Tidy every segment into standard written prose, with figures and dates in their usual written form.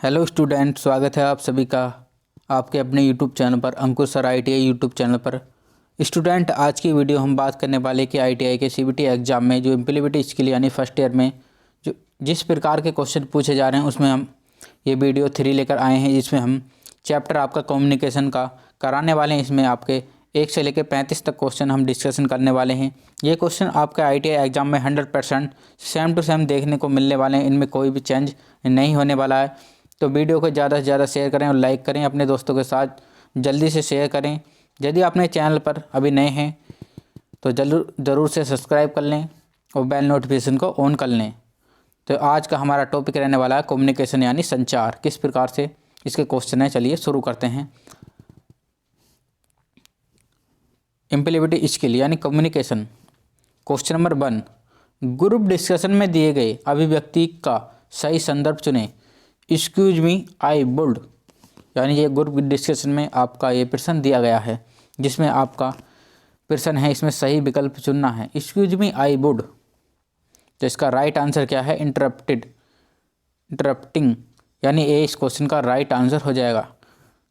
Hello student, स्वागत है आप सभी का आपके अपने यूट्यूब चैनल पर, अंकुर सर आईटीआई यूट्यूब चैनल पर। स्टूडेंट, आज की वीडियो हम बात करने वाले कि आईटीआई के सीबीटी एग्ज़ाम में जो एम्प्लॉयबिलिटी स्किल यानी फर्स्ट ईयर में जो जिस प्रकार के क्वेश्चन पूछे जा रहे हैं उसमें हम ये वीडियो 3 लेकर आए हैं, जिसमें हम चैप्टर आपका कम्युनिकेशन का कराने वाले हैं। इसमें आपके 1 से लेकर 35 तक क्वेश्चन हम डिस्कशन करने वाले हैं। ये क्वेश्चन आपका आईटीआई एग्ज़ाम में 100% सेम टू सेम देखने को मिलने वाले हैं, इनमें कोई भी चेंज नहीं होने वाला है। तो वीडियो को ज़्यादा से ज़्यादा शेयर करें और लाइक करें, अपने दोस्तों के साथ जल्दी से शेयर करें। यदि आपने चैनल पर अभी नए हैं तो ज़रूर से सब्सक्राइब कर लें और बेल नोटिफिकेशन को ऑन कर लें। तो आज का हमारा टॉपिक रहने वाला है कम्युनिकेशन यानी संचार। किस प्रकार से इसके क्वेश्चन है, चलिए शुरू करते हैं। एम्प्लॉयबिलिटी स्किल यानी communication. Question number 1, group discussion में दिए गए अभिव्यक्ति का सही संदर्भ चुनें। एक्सक्यूज मी आई वुड, यानी ये ग्रुप डिस्कशन में आपका ये प्रश्न दिया गया है, जिसमें आपका प्रश्न है इसमें सही विकल्प चुनना है। एक्सक्यूज मी आई वुड, तो इसका राइट आंसर क्या है? इंटरप्टिंग, यानी ए इस क्वेश्चन का राइट आंसर हो जाएगा।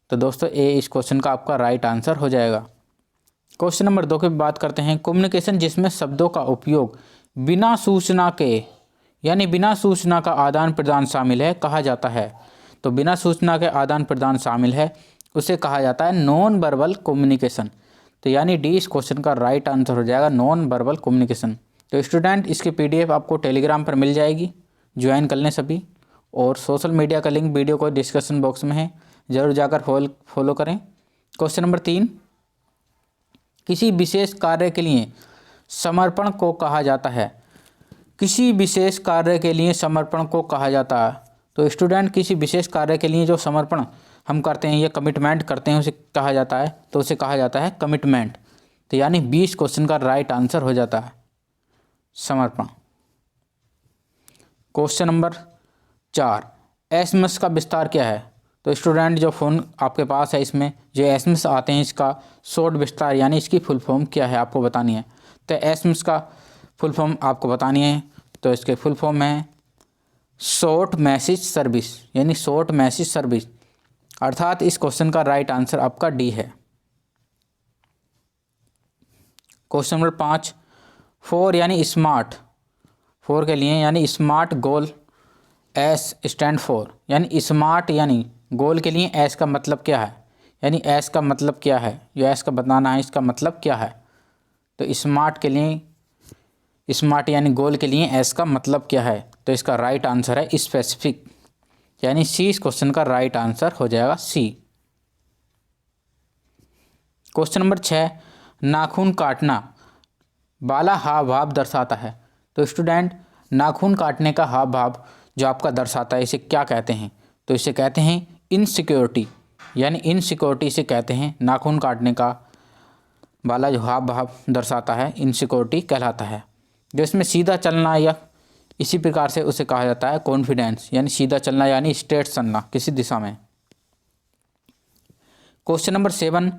तो दोस्तों ए इस क्वेश्चन का आपका राइट आंसर हो जाएगा। क्वेश्चन नंबर 2 की बात करते हैं। कम्युनिकेशन जिसमें शब्दों का उपयोग बिना सूचना के यानी बिना सूचना का आदान प्रदान शामिल है कहा जाता है। तो बिना सूचना के आदान प्रदान शामिल है उसे कहा जाता है नॉन वर्बल कम्युनिकेशन। तो यानी डी इस क्वेश्चन का राइट आंसर हो जाएगा, नॉन वर्बल कम्युनिकेशन। तो स्टूडेंट, इसकी पीडीएफ आपको टेलीग्राम पर मिल जाएगी, ज्वाइन कर लें सभी। और सोशल मीडिया का लिंक वीडियो को डिस्क्रिप्शन बॉक्स में है, ज़रूर जाकर फॉलो करें। क्वेश्चन नंबर 3, किसी विशेष कार्य के लिए समर्पण को कहा जाता है। किसी विशेष कार्य के लिए समर्पण को कहा जाता है। तो स्टूडेंट, किसी विशेष कार्य के लिए जो समर्पण हम करते हैं, ये कमिटमेंट करते हैं, उसे कहा जाता है, तो उसे कहा जाता है कमिटमेंट। तो यानी 20 क्वेश्चन का राइट आंसर हो जाता है समर्पण। क्वेश्चन नंबर 4, एसएमएस का विस्तार क्या है। तो स्टूडेंट, जो फ़ोन आपके पास है इसमें जो एसएमएस आते हैं, इसका शॉर्ट विस्तार यानी इसकी फुल फॉर्म क्या है आपको बतानी है। तो एसएमएस का फुल फॉर्म आपको बतानी है, तो इसके फुल फॉर्म है शॉर्ट मैसेज सर्विस, यानी शॉर्ट मैसेज सर्विस। अर्थात इस क्वेश्चन का राइट आंसर आपका डी है। क्वेश्चन नंबर 5, फोर यानी स्मार्ट, फोर के लिए यानी smart goal, S stand for, यानी स्मार्ट यानी गोल के लिए एस का मतलब क्या है, यानी एस का मतलब क्या है, जो एस का बताना है इसका मतलब क्या है। तो स्मार्ट के लिए, स्मार्ट यानी गोल के लिए एस का मतलब क्या है, तो इसका राइट आंसर है स्पेसिफिक, यानी सी इस क्वेश्चन का राइट आंसर हो जाएगा सी। क्वेश्चन नंबर 6, नाखून काटना वाला हाव भाव दर्शाता है। तो स्टूडेंट, नाखून काटने का हाव भाव जो आपका दर्शाता है, इसे क्या कहते हैं? तो इसे कहते हैं इनसिक्योरिटी, यानी इनसिक्योरिटी से कहते हैं। नाखून काटने का वाला जो हाव भाव दर्शाता है इनसिक्योरिटी कहलाता है। जो इसमें सीधा चलना या इसी प्रकार से उसे कहा जाता है कॉन्फिडेंस, यानी सीधा चलना यानी स्ट्रेट चलना किसी दिशा में। क्वेश्चन नंबर 7,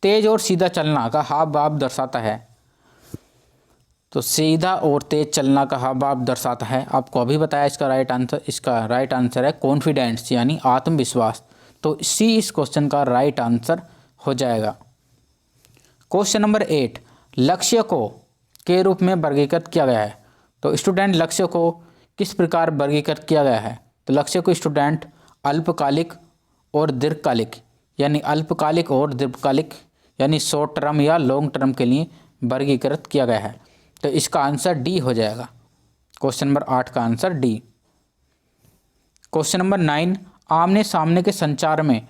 तेज और सीधा चलना का हाव भाव दर्शाता है। तो सीधा और तेज चलना का हाव भाव दर्शाता है, आपको अभी बताया इसका राइट आंसर है कॉन्फिडेंस, यानी आत्मविश्वास। तो सी इस क्वेश्चन का राइट आंसर हो जाएगा। क्वेश्चन नंबर 8, लक्ष्य को के रूप में वर्गीकृत किया गया है। तो स्टूडेंट, लक्ष्य को किस प्रकार वर्गीकृत किया गया है? तो लक्ष्य को स्टूडेंट अल्पकालिक और दीर्घकालिक, यानी अल्पकालिक और दीर्घकालिक, यानी शॉर्ट टर्म या लॉन्ग टर्म के लिए वर्गीकृत किया गया है। तो इसका आंसर डी हो जाएगा। क्वेश्चन नंबर 8 का आंसर डी। क्वेश्चन नंबर 9, आमने सामने के संचार में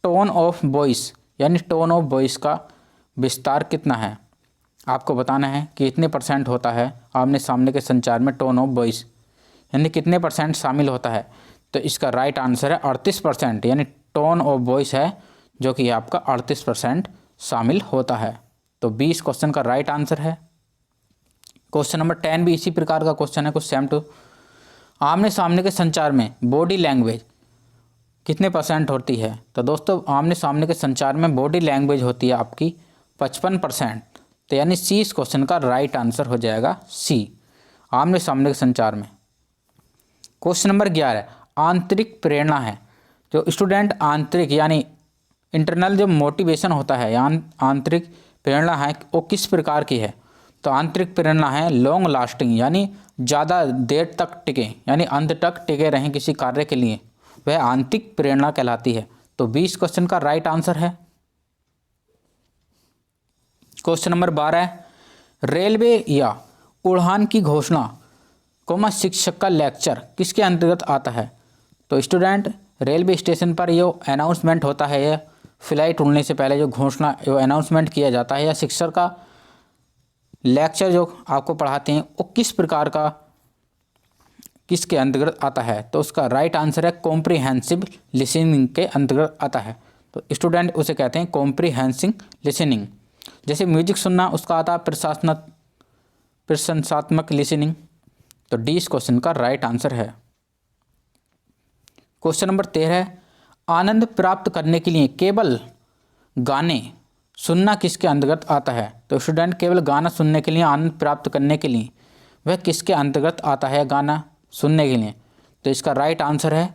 टोन ऑफ वॉइस, यानी टोन ऑफ वॉइस का विस्तार कितना है? आपको बताना है कि कितने % होता है आमने सामने के संचार में टोन ऑफ वॉइस, यानी कितने % शामिल होता है। तो इसका राइट आंसर है 38%, यानी टोन ऑफ वॉइस है जो कि आपका 38% शामिल होता है। तो 20 क्वेश्चन का राइट आंसर है। क्वेश्चन नंबर 10 भी इसी प्रकार का क्वेश्चन है, कुछ सेम टू। आमने सामने के संचार में बॉडी लैंग्वेज कितने % होती है? तो दोस्तों, आमने सामने के संचार में बॉडी लैंग्वेज होती है आपकी 55%। तो यानी सी इस क्वेश्चन का राइट आंसर हो जाएगा सी, आमने सामने के संचार में। क्वेश्चन नंबर 11, आंतरिक प्रेरणा है। जो स्टूडेंट आंतरिक यानी इंटरनल जो मोटिवेशन होता है या आंतरिक प्रेरणा है वो किस प्रकार की है? तो आंतरिक प्रेरणा है लॉन्ग लास्टिंग यानी ज़्यादा देर तक टिके यानी अंत तक टिके रहें किसी कार्य के लिए, वह आंतरिक प्रेरणा कहलाती है। तो 20 क्वेश्चन का राइट आंसर है। क्वेश्चन नंबर 12 है, रेलवे या उड़ान की घोषणा शिक्षक का लेक्चर किसके अंतर्गत आता है? तो स्टूडेंट रेलवे स्टेशन पर ये अनाउंसमेंट होता है, यह फ्लाइट उड़ने से पहले जो घोषणा जो अनाउंसमेंट किया जाता है, या शिक्षक का लेक्चर जो आपको पढ़ाते हैं वो किस प्रकार का किसके अंतर्गत आता है? तो उसका राइट आंसर है कॉम्प्रिहेंसिव लिसनिंग के अंतर्गत आता है। तो स्टूडेंट उसे कहते हैं कॉम्प्रिहेंसिव लिसनिंग। जैसे म्यूजिक सुनना उसका आता है प्रशंसात्मक लिसनिंग। तो डी इस क्वेश्चन का राइट आंसर है। क्वेश्चन नंबर 13 है, आनंद प्राप्त करने के लिए केवल गाने सुनना किसके अंतर्गत आता है? तो स्टूडेंट केवल गाना सुनने के लिए, आनंद प्राप्त करने के लिए वह किसके अंतर्गत आता है गाना सुनने के लिए? तो इसका राइट आंसर है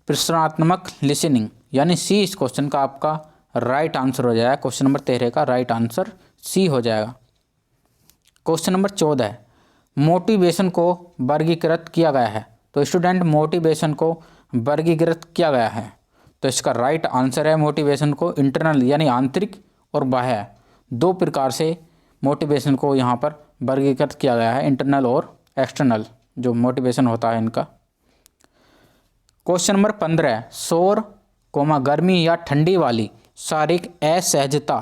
प्रश्नात्मक लिसनिंग यानी सी इस क्वेश्चन का आपका राइट आंसर हो जाएगा। क्वेश्चन नंबर 13 का राइट आंसर सी हो जाएगा। क्वेश्चन नंबर 14 है, मोटिवेशन को वर्गीकृत किया गया है। तो स्टूडेंट मोटिवेशन को वर्गीकृत किया गया है, तो इसका राइट आंसर है मोटिवेशन को इंटरनल यानी आंतरिक और बाह्य, दो प्रकार से मोटिवेशन को यहाँ पर वर्गीकृत किया गया है, इंटरनल और एक्सटर्नल जो मोटिवेशन होता है इनका। क्वेश्चन नंबर 15 है, शोर गर्मी या ठंडी वाली शारीरिक असहजता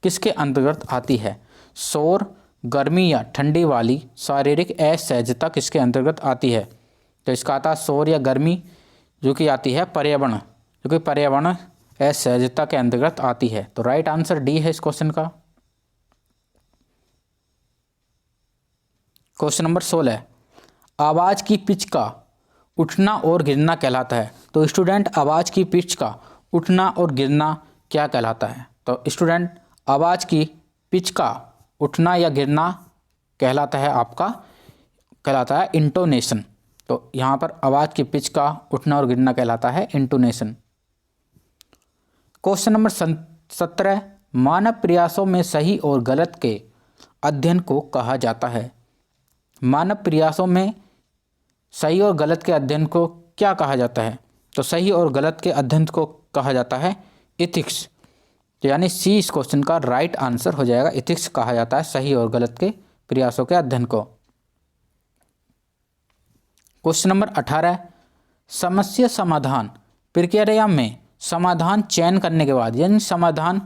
किसके अंतर्गत आती है? शोर, गर्मी या ठंडी वाली शारीरिक असहजता किसके अंतर्गत आती है? तो इसका आता है शोर या गर्मी जो कि आती है पर्यावरण, जो कि पर्यावरण असहजता के अंतर्गत आती है। तो राइट आंसर डी है इस क्वेश्चन का। क्वेश्चन नंबर 16, आवाज़ की पिच का उठना और गिरना कहलाता है। तो स्टूडेंट आवाज़ की पिच का उठना और गिरना क्या कहलाता है? तो स्टूडेंट आवाज़ की पिच का उठना या गिरना कहलाता है इंटोनेशन। तो यहाँ पर आवाज़ की पिच का उठना और गिरना कहलाता है इंटोनेशन। क्वेश्चन नंबर 17, मानव प्रयासों में सही और गलत के अध्ययन को कहा जाता है। मानव प्रयासों में सही और गलत के अध्ययन को क्या कहा जाता है? तो सही और गलत के अध्ययन को कहा जाता है इथिक्स, यानी सी इस क्वेश्चन का राइट आंसर हो जाएगा। इथिक्स कहा जाता है सही और गलत के प्रयासों के अध्ययन को। क्वेश्चन नंबर 18, समस्या समाधान प्रक्रिया में समाधान चयन करने के बाद यानी समाधान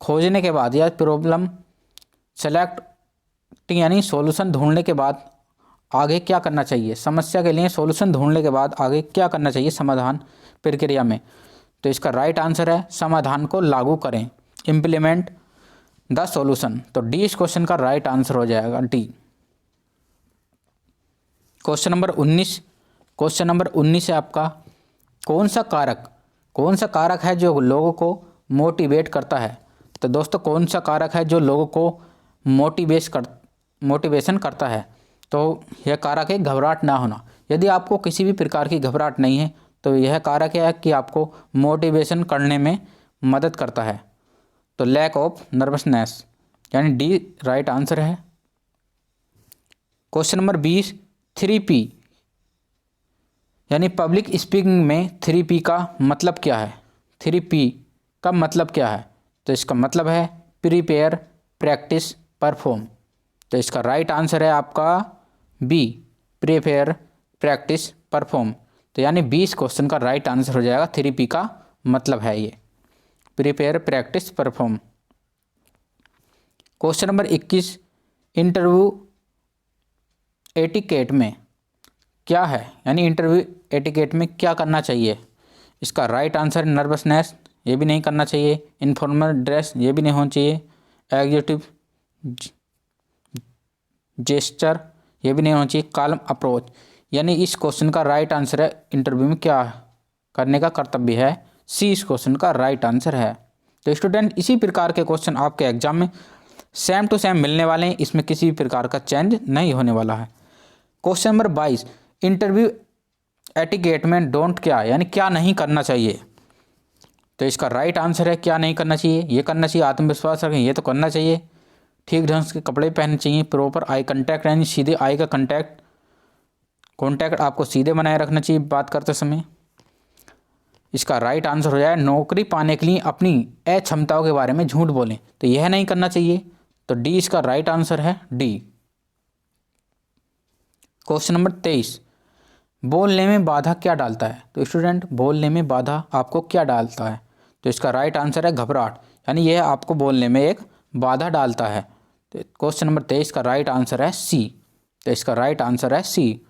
खोजने के बाद या प्रॉब्लम सेलेक्ट यानी सॉल्यूशन ढूंढने के बाद आगे क्या करना चाहिए? समस्या के लिए सॉल्यूशन ढूंढने के बाद आगे क्या करना चाहिए समाधान प्रक्रिया में? तो इसका राइट आंसर है समाधान को लागू करें, इम्प्लीमेंट द सॉल्यूशन। तो डी इस क्वेश्चन का राइट आंसर हो जाएगा, डी। क्वेश्चन नंबर 19 है आपका, कौन सा कारक है जो लोगों को मोटिवेट करता है? तो दोस्तों कौन सा कारक है जो लोगों को मोटिवेशन करता है? तो यह कारक है घबराहट ना होना। यदि आपको किसी भी प्रकार की घबराहट नहीं है तो यह कारक है कि आपको मोटिवेशन करने में मदद करता है। तो लैक ऑफ नर्वसनेस यानी डी राइट आंसर है। क्वेश्चन नंबर 20, 3P यानी पब्लिक स्पीकिंग में 3P का मतलब क्या है? 3P का मतलब क्या है? तो इसका मतलब है प्रिपेयर, प्रैक्टिस, परफॉर्म। तो इसका राइट आंसर है आपका बी, प्रिपेयर, प्रैक्टिस, परफॉर्म। तो यानी 20 क्वेश्चन का राइट आंसर हो जाएगा 3P का मतलब है ये prepare, practice, perform. Question number 21, interview etiquette में क्या है यानी इंटरव्यू एटिकेट में क्या करना चाहिए? इसका राइट आंसर नर्वसनेस, ये भी नहीं करना चाहिए, इनफॉर्मल ड्रेस, ये भी नहीं होना चाहिए, एग्जीक्यूटिव जेस्चर, ये भी नहीं होना चाहिए, काल्म अप्रोच। यानी इस क्वेश्चन का राइट आंसर है इंटरव्यू में क्या करने का कर्तव्य है, सी इस क्वेश्चन का राइट आंसर है। तो स्टूडेंट इसी प्रकार के क्वेश्चन आपके एग्जाम में सेम टू सेम मिलने वाले हैं, इसमें किसी भी प्रकार का चेंज नहीं होने वाला है। क्वेश्चन नंबर 22, इंटरव्यू एटिकेट में डोंट क्या यानी क्या नहीं करना चाहिए, तो इसका राइट आंसर है क्या नहीं करना चाहिए। ये करना चाहिए, आत्मविश्वास रखें, ये तो करना चाहिए, ठीक ढंग से कपड़े पहनने चाहिए, प्रॉपर आई कांटेक्ट यानी सीधे आई का कांटेक्ट आपको सीधे बनाए रखना चाहिए बात करते समय। इसका राइट आंसर हो जाए नौकरी पाने के लिए अपनी अक्षमताओं के बारे में झूठ बोलें, तो यह नहीं करना चाहिए, तो डी इसका राइट आंसर है, डी। क्वेश्चन नंबर 23, बोलने में बाधा क्या डालता है। तो स्टूडेंट बोलने में बाधा आपको क्या डालता है, तो इसका राइट आंसर है घबराहट, यानी यह आपको बोलने में एक बाधा डालता है। तो क्वेश्चन नंबर 23 का राइट आंसर है सी, तो इसका राइट आंसर है सी।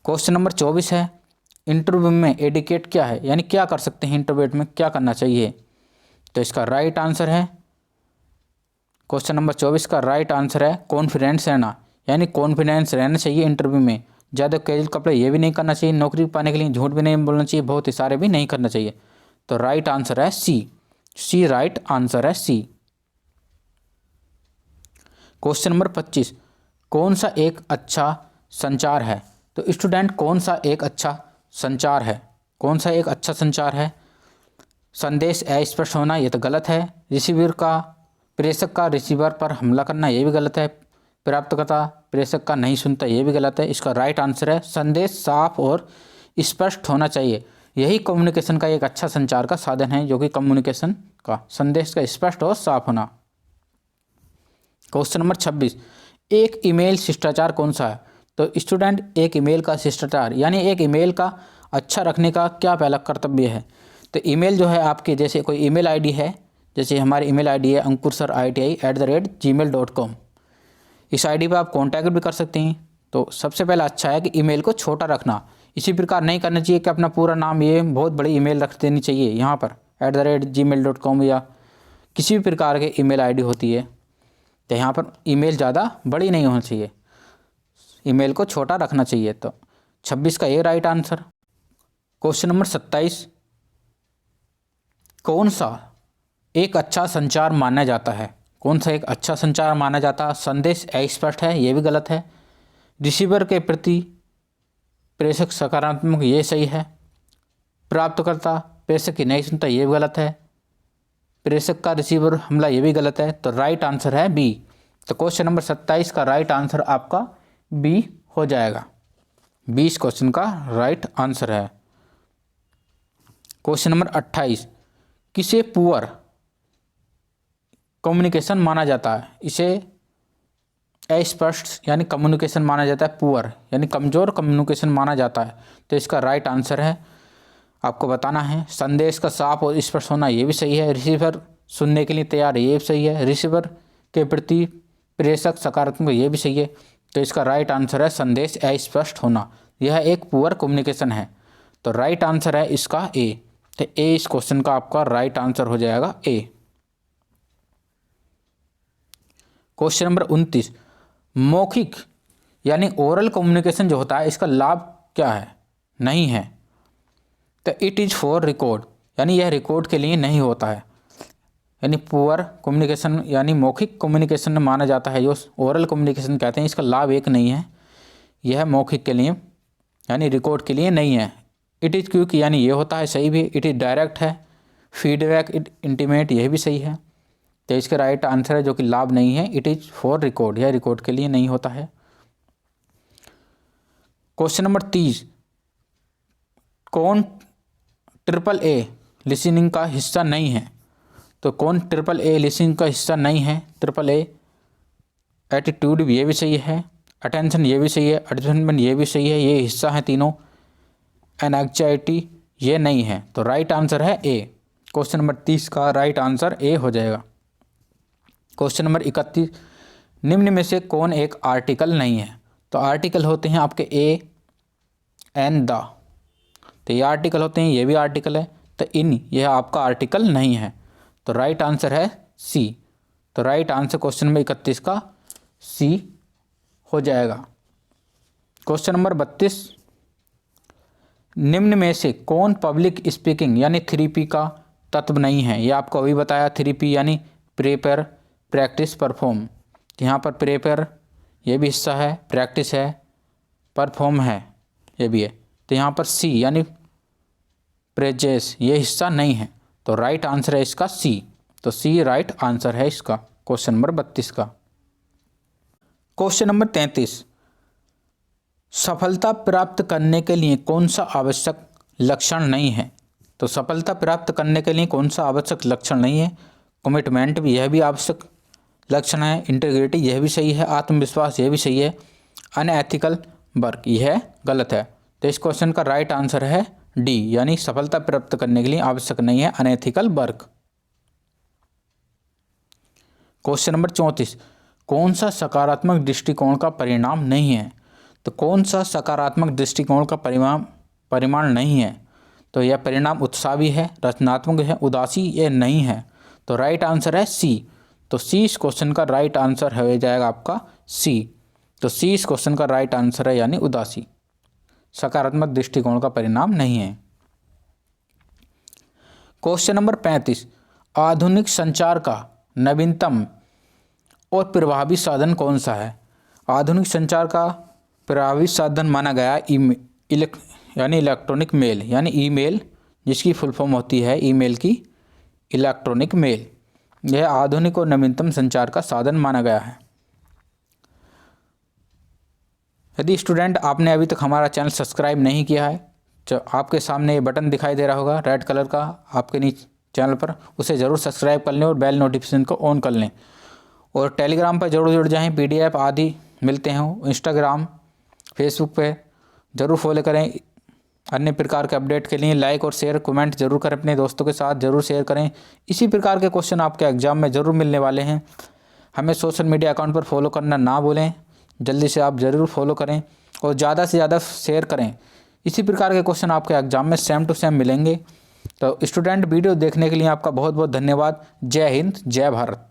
क्वेश्चन नंबर 24 है, इंटरव्यू में एडिकेट क्या है, यानी क्या कर सकते हैं इंटरव्यू में, क्या करना चाहिए, तो इसका राइट आंसर है, क्वेश्चन नंबर 24 का राइट आंसर है कॉन्फिडेंस रहना, यानी कॉन्फिडेंस रहना चाहिए इंटरव्यू में। ज़्यादा कैजुअल कपड़े ये भी नहीं करना चाहिए, नौकरी पाने के लिए झूठ भी नहीं बोलना चाहिए, बहुत इशारे भी नहीं करना चाहिए, तो राइट आंसर है सी, सी राइट आंसर है सी। क्वेश्चन नंबर 25, कौन सा एक अच्छा संचार है। तो स्टूडेंट कौन सा एक अच्छा संचार है, कौन सा एक अच्छा संचार है। संदेश अस्पष्ट होना ये तो गलत है, प्रेषक का रिसीवर पर हमला करना ये भी गलत है, प्राप्तकर्ता प्रेषक का नहीं सुनता ये भी गलत है। इसका राइट आंसर है संदेश साफ और स्पष्ट होना चाहिए, यही कम्युनिकेशन का एक अच्छा संचार का साधन है, जो कि कम्युनिकेशन का संदेश का स्पष्ट और साफ होना। क्वेश्चन नंबर 26, एक ईमेल शिष्टाचार कौन सा है। तो स्टूडेंट एक ईमेल का शिष्टाचार यानी एक ईमेल का अच्छा रखने का क्या पहला कर्तव्य है। तो ईमेल जो है आपकी, जैसे कोई ईमेल आईडी है, जैसे हमारी ईमेल आईडी है ankursir.iti@gmail.com, इस आईडी पे आप कांटेक्ट भी कर सकते हैं। तो सबसे पहला अच्छा है कि ईमेल को छोटा रखना, इसी प्रकार नहीं करना चाहिए कि अपना पूरा नाम ये बहुत बड़ी ईमेल रख देनी चाहिए यहाँ पर @gmail.com या किसी भी प्रकार के ईमेल आईडी होती है, तो यहाँ पर ईमेल ज़्यादा बड़ी नहीं होनी चाहिए, ईमेल को छोटा रखना चाहिए। तो 26 का ये राइट आंसर। क्वेश्चन नंबर 27, कौन सा एक अच्छा संचार माना जाता है, कौन सा एक अच्छा संचार माना जाता है। संदेश अस्पष्ट है ये भी गलत है, रिसीवर के प्रति प्रेषक सकारात्मक ये सही है, प्राप्तकर्ता प्रेषक की नहीं सुनता ये भी गलत है, प्रेषक का रिसीवर हमला ये भी गलत है, तो राइट आंसर है बी। तो क्वेश्चन नंबर 27 का राइट आंसर आपका बी हो जाएगा, 20 क्वेश्चन का राइट आंसर है। क्वेश्चन नंबर 28, किसे पुअर कम्युनिकेशन माना जाता है। इसे अस्पष्ट यानी कम्युनिकेशन माना जाता है, पुअर यानी कमज़ोर कम्युनिकेशन माना जाता है, तो इसका राइट आंसर है, आपको बताना है संदेश का साफ और स्पष्ट होना ये भी सही है, रिसीवर सुनने के लिए तैयार है ये भी सही है, रिसीवर के प्रति प्रेषक सकारात्मक ये भी सही है, तो इसका राइट आंसर है संदेश अस्पष्ट होना, यह एक पुअर कम्युनिकेशन है, तो राइट आंसर है इसका ए। तो ए इस क्वेश्चन का आपका राइट आंसर हो जाएगा ए। क्वेश्चन नंबर 29, मौखिक यानी ओरल कम्युनिकेशन जो होता है इसका लाभ क्या है, नहीं है। तो इट इज़ फॉर रिकॉर्ड यानी यह रिकॉर्ड के लिए नहीं होता है, यानी पुअर कम्युनिकेशन यानी मौखिक कम्युनिकेशन माना जाता है, जो ओरल कम्युनिकेशन कहते हैं, इसका लाभ एक नहीं है, यह मौखिक के लिए यानी रिकॉर्ड के लिए नहीं है। इट इज़ क्विक यानी ये होता है सही भी, इट इज़ डायरेक्ट है, फीडबैक इट इंटीमेट यह भी सही है, तो इसका राइट आंसर है जो कि लाभ नहीं है, इट इज़ फॉर रिकॉर्ड, यह रिकॉर्ड के लिए नहीं होता है। क्वेश्चन नंबर 30, कौन ट्रिपल ए लिसनिंग का हिस्सा नहीं है। तो कौन ट्रिपल ए लिसनिंग का हिस्सा नहीं है। ट्रिपल ए एटीट्यूड ये भी सही है, अटेंशन ये भी सही है, एडजस्टमेंट ये भी सही है, ये हिस्सा है तीनों। एंग्जाइटी ये नहीं है, तो राइट आंसर है ए। क्वेश्चन नंबर 30 का राइट आंसर ए हो जाएगा। क्वेश्चन नंबर 31, निम्न में से कौन एक आर्टिकल नहीं है। तो आर्टिकल होते हैं आपके ए, एन, द, तो ये आर्टिकल होते हैं, ये भी आर्टिकल है, तो इन यह आपका आर्टिकल नहीं है, तो राइट आंसर है सी। तो राइट आंसर क्वेश्चन नंबर 31 का सी हो जाएगा। क्वेश्चन नंबर 32, निम्न में से कौन पब्लिक स्पीकिंग यानी 3P का तत्व नहीं है। ये आपको अभी बताया 3P यानी प्रिपेयर, प्रैक्टिस, परफॉर्म। यहाँ पर प्रिपेयर ये भी हिस्सा है, प्रैक्टिस है, परफॉर्म है ये भी है, तो यहाँ पर सी यानी प्रेजेस ये हिस्सा नहीं है, तो राइट आंसर है इसका सी। तो सी राइट आंसर है इसका क्वेश्चन नंबर 32 का। क्वेश्चन नंबर 33, सफलता प्राप्त करने के लिए कौन सा आवश्यक लक्षण नहीं है? तो सफलता प्राप्त करने के लिए कौन सा आवश्यक लक्षण नहीं है? कमिटमेंट भी, यह भी आवश्यक लक्षण है। इंटीग्रिटी यह भी सही है। आत्मविश्वास यह भी सही है। अनएथिकल वर्क यह गलत है। तो इस क्वेश्चन का राइट आंसर है डी यानी सफलता प्राप्त करने के लिए आवश्यक नहीं है अनएथिकल वर्क। क्वेश्चन नंबर 34, कौन सा सकारात्मक दृष्टिकोण का परिणाम नहीं है? तो कौन सा सकारात्मक दृष्टिकोण का परिमाण नहीं है? तो यह परिणाम उत्साह भी है, रचनात्मक है, उदासी यह नहीं है। तो राइट आंसर है सी। तो सी इस क्वेश्चन का राइट आंसर हो जाएगा आपका सी। तो सी इस क्वेश्चन का राइट आंसर है यानी उदासी, सकारात्मक दृष्टिकोण का परिणाम नहीं है। क्वेश्चन नंबर 35, आधुनिक संचार का नवीनतम और प्रभावी साधन कौन सा है? आधुनिक संचार का प्रभावी साधन माना गया यानी इलेक्ट्रॉनिक मेल यानी ईमेल, जिसकी फुल फॉर्म होती है ईमेल की इलेक्ट्रॉनिक मेल। यह आधुनिक और नवीनतम संचार का साधन माना गया है। यदि स्टूडेंट आपने अभी तक हमारा चैनल सब्सक्राइब नहीं किया है तो आपके सामने ये बटन दिखाई दे रहा होगा रेड कलर का आपके नीचे चैनल पर, उसे ज़रूर सब्सक्राइब कर लें और बेल नोटिफिकेशन को ऑन कर लें। और टेलीग्राम पर जरूर जुड़ जाएं, PDF आदि मिलते हैं। इंस्टाग्राम फेसबुक पे ज़रूर फॉलो करें। अन्य प्रकार के अपडेट के लिए लाइक और शेयर कमेंट जरूर करें, अपने दोस्तों के साथ ज़रूर शेयर करें। इसी प्रकार के क्वेश्चन आपके एग्जाम में ज़रूर मिलने वाले हैं। हमें सोशल मीडिया अकाउंट पर फॉलो करना ना भूलें, जल्दी से आप ज़रूर फॉलो करें और ज़्यादा से ज़्यादा शेयर करें। इसी प्रकार के क्वेश्चन आपके एग्जाम में सेम टू सेम मिलेंगे। तो स्टूडेंट, वीडियो देखने के लिए आपका बहुत बहुत धन्यवाद। जय हिंद, जय भारत।